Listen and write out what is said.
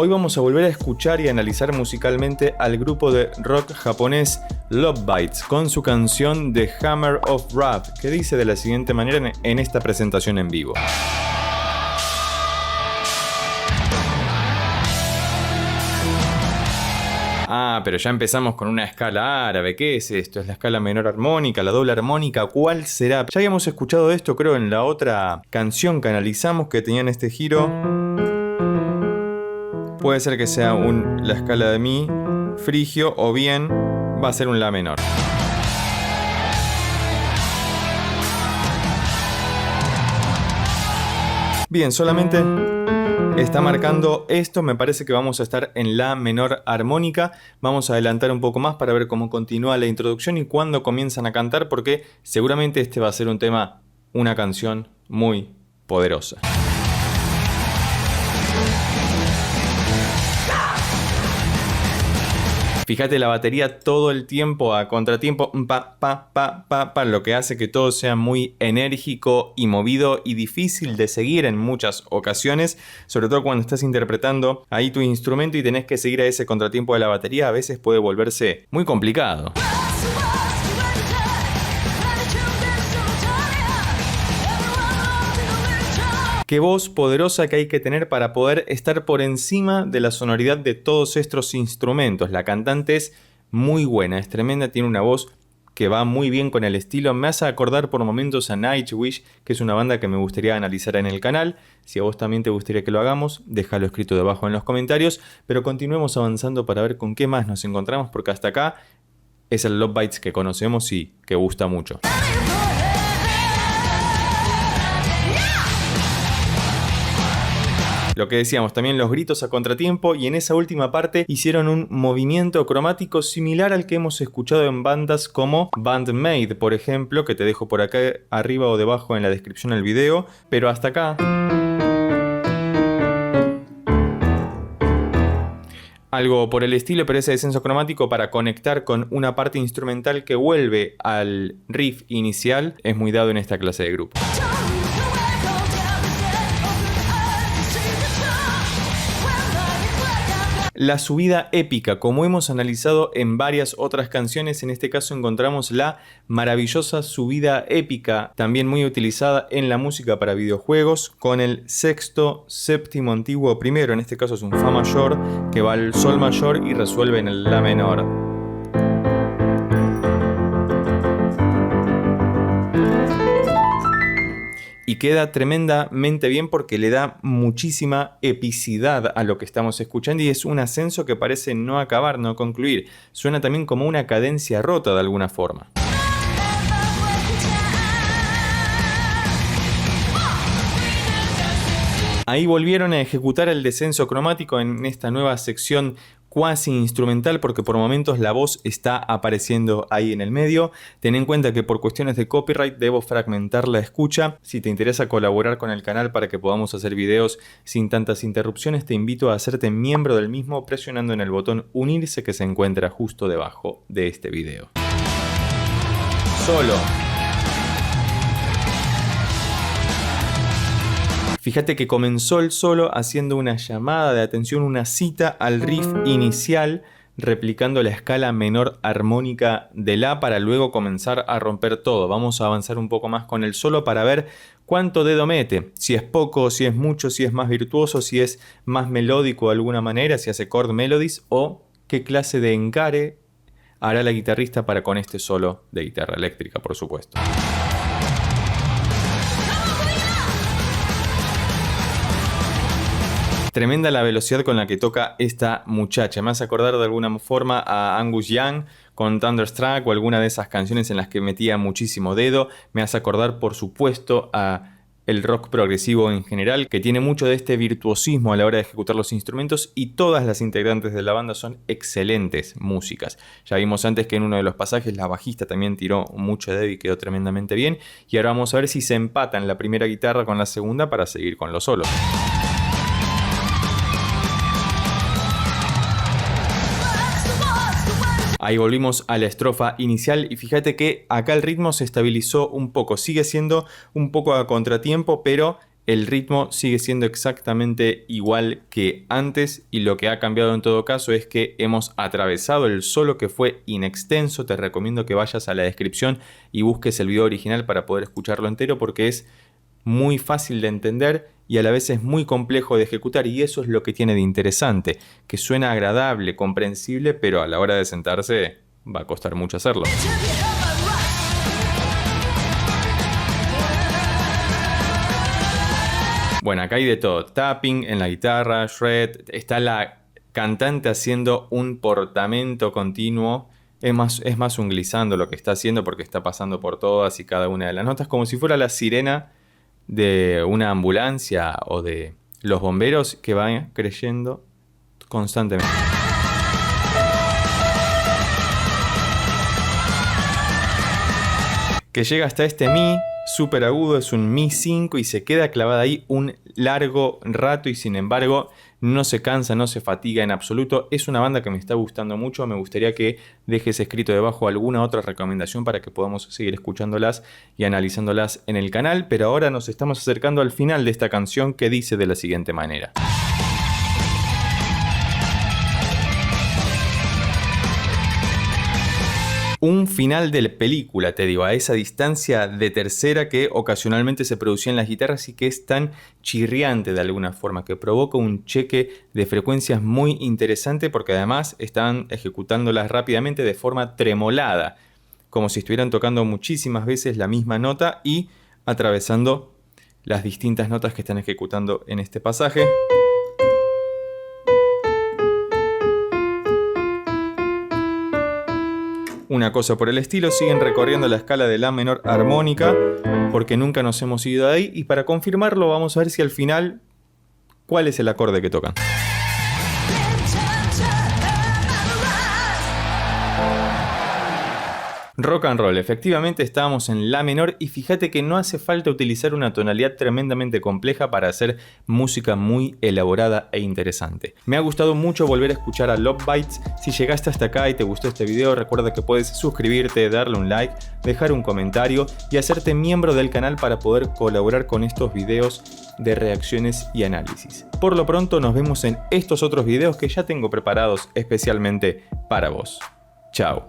Hoy vamos a volver a escuchar y analizar musicalmente al grupo de rock japonés Love Bites con su canción The Hammer of Wrath, que dice de la siguiente manera en esta presentación en vivo. Pero ya empezamos con una escala árabe. ¿Qué es esto? ¿Es la escala menor armónica, la doble armónica? ¿Cuál será? Ya habíamos escuchado esto, creo, en la otra canción que analizamos que tenían este giro. Puede ser que sea la escala de mi frigio o bien va a ser un la menor. Bien, solamente está marcando esto. Me parece que vamos a estar en la menor armónica. Vamos a adelantar un poco más para ver cómo continúa la introducción y cuándo comienzan a cantar, porque seguramente este va a ser un tema, una canción muy poderosa. Fíjate la batería todo el tiempo a contratiempo, lo que hace que todo sea muy enérgico y movido y difícil de seguir en muchas ocasiones, sobre todo cuando estás interpretando ahí tu instrumento y tenés que seguir a ese contratiempo de la batería. A veces puede volverse muy complicado. Qué voz poderosa que hay que tener para poder estar por encima de la sonoridad de todos estos instrumentos. La cantante es muy buena, es tremenda, tiene una voz que va muy bien con el estilo. Me hace acordar por momentos a Nightwish, que es una banda que me gustaría analizar en el canal. Si a vos también te gustaría que lo hagamos, déjalo escrito debajo en los comentarios. Pero continuemos avanzando para ver con qué más nos encontramos, porque hasta acá es el Love Bites que conocemos y que gusta mucho. Lo que decíamos, también los gritos a contratiempo, y en esa última parte hicieron un movimiento cromático similar al que hemos escuchado en bandas como Band-Maid, por ejemplo, que te dejo por acá arriba o debajo en la descripción del video, pero hasta acá algo por el estilo, pero ese descenso cromático para conectar con una parte instrumental que vuelve al riff inicial es muy dado en esta clase de grupo. La subida épica, como hemos analizado en varias otras canciones, en este caso encontramos la maravillosa subida épica, también muy utilizada en la música para videojuegos, con el sexto, séptimo antiguo primero, en este caso es un fa mayor, que va al sol mayor y resuelve en el la menor. Y queda tremendamente bien porque le da muchísima epicidad a lo que estamos escuchando y es un ascenso que parece no acabar, no concluir. Suena también como una cadencia rota de alguna forma. Ahí volvieron a ejecutar el descenso cromático en esta nueva sección cuasi instrumental, porque por momentos la voz está apareciendo ahí en el medio. Ten en cuenta que por cuestiones de copyright debo fragmentar la escucha. Si te interesa colaborar con el canal para que podamos hacer videos sin tantas interrupciones, te invito a hacerte miembro del mismo presionando en el botón unirse que se encuentra justo debajo de este video. Solo. Fíjate que comenzó el solo haciendo una llamada de atención, una cita al riff inicial, replicando la escala menor armónica de la para luego comenzar a romper todo. Vamos a avanzar un poco más con el solo para ver cuánto dedo mete, si es poco, si es mucho, si es más virtuoso, si es más melódico de alguna manera, si hace chord melodies o qué clase de encare hará la guitarrista para con este solo de guitarra eléctrica, por supuesto. Tremenda la velocidad con la que toca esta muchacha. Me hace acordar de alguna forma a Angus Young con Thunderstruck o alguna de esas canciones en las que metía muchísimo dedo. Me hace acordar, por supuesto, a el rock progresivo en general, que tiene mucho de este virtuosismo a la hora de ejecutar los instrumentos, y todas las integrantes de la banda son excelentes músicas. Ya vimos antes que en uno de los pasajes la bajista también tiró mucho dedo y quedó tremendamente bien. Y ahora vamos a ver si se empatan la primera guitarra con la segunda para seguir con los solos. Ahí volvimos a la estrofa inicial y fíjate que acá el ritmo se estabilizó un poco. Sigue siendo un poco a contratiempo, pero el ritmo sigue siendo exactamente igual que antes y lo que ha cambiado en todo caso es que hemos atravesado el solo, que fue inextenso. Te recomiendo que vayas a la descripción y busques el video original para poder escucharlo entero, porque es muy fácil de entender y a la vez es muy complejo de ejecutar, y eso es lo que tiene de interesante, que suena agradable, comprensible, pero a la hora de sentarse va a costar mucho hacerlo. Bueno, acá hay de todo. Tapping en la guitarra, shred. Está la cantante haciendo un portamento continuo. Es más un glissando lo que está haciendo, porque está pasando por todas y cada una de las notas, como si fuera la sirena de una ambulancia o de los bomberos que van creyendo constantemente. Que llega hasta este mi súper agudo, es un mi 5 y se queda clavada ahí un largo rato y sin embargo no se cansa, no se fatiga en absoluto. Es una banda que me está gustando mucho. Me gustaría que dejes escrito debajo alguna otra recomendación para que podamos seguir escuchándolas y analizándolas en el canal, pero ahora nos estamos acercando al final de esta canción, que dice de la siguiente manera. Un final de la película, te digo, a esa distancia de tercera que ocasionalmente se producía en las guitarras y que es tan chirriante de alguna forma, que provoca un cheque de frecuencias muy interesante, porque además están ejecutándolas rápidamente de forma tremolada, como si estuvieran tocando muchísimas veces la misma nota y atravesando las distintas notas que están ejecutando en este pasaje. Una cosa por el estilo. Siguen recorriendo la escala de la menor armónica, porque nunca nos hemos ido de ahí, y para confirmarlo vamos a ver si al final cuál es el acorde que tocan. Rock and roll, efectivamente estábamos en la menor, y fíjate que no hace falta utilizar una tonalidad tremendamente compleja para hacer música muy elaborada e interesante. Me ha gustado mucho volver a escuchar a Love Bites. Si llegaste hasta acá y te gustó este video, recuerda que puedes suscribirte, darle un like, dejar un comentario y hacerte miembro del canal para poder colaborar con estos videos de reacciones y análisis. Por lo pronto nos vemos en estos otros videos que ya tengo preparados especialmente para vos. Chao.